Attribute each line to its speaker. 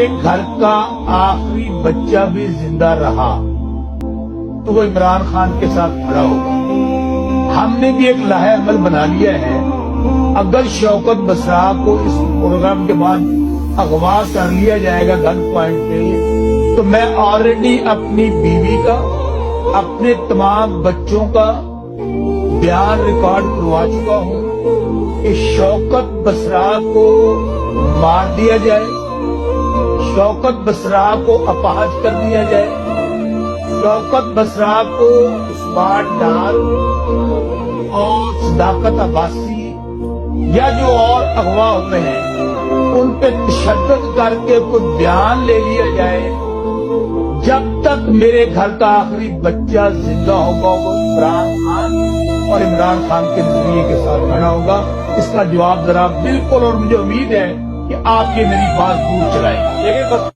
Speaker 1: घर का आखिरी बच्चा भी जिंदा रहा तो वो इमरान खान के साथ खड़ा होगा। हमने भी एक लाहे अमल बना लिया है, अगर शौकत बसरा को इस प्रोग्राम के बाद अगवा कर लिया जाएगा गन पॉइंट पे, तो मैं ऑलरेडी अपनी बीवी का, अपने तमाम बच्चों का बयान रिकॉर्ड करवा चुका हूं कि शौकत बसरा को मार दिया जाए, शौकत बसरा को अपहाज कर दिया जाए, शौकत बसरा को स्मार्ट डाल और सदाकत अब्बासी या जो और अगवा हुए हैं उन पे तशद्दुद करके कुछ बयान ले लिया जाए। जब तक मेरे घर का आखिरी बच्चा जिंदा होगा वो इमरान खान और इमरान खान के नजरिए के साथ खड़ा होगा। इसका जवाब जरा बिल्कुल, और मुझे उम्मीद है कि आप ये मेरी बात दूर चलाएंगे।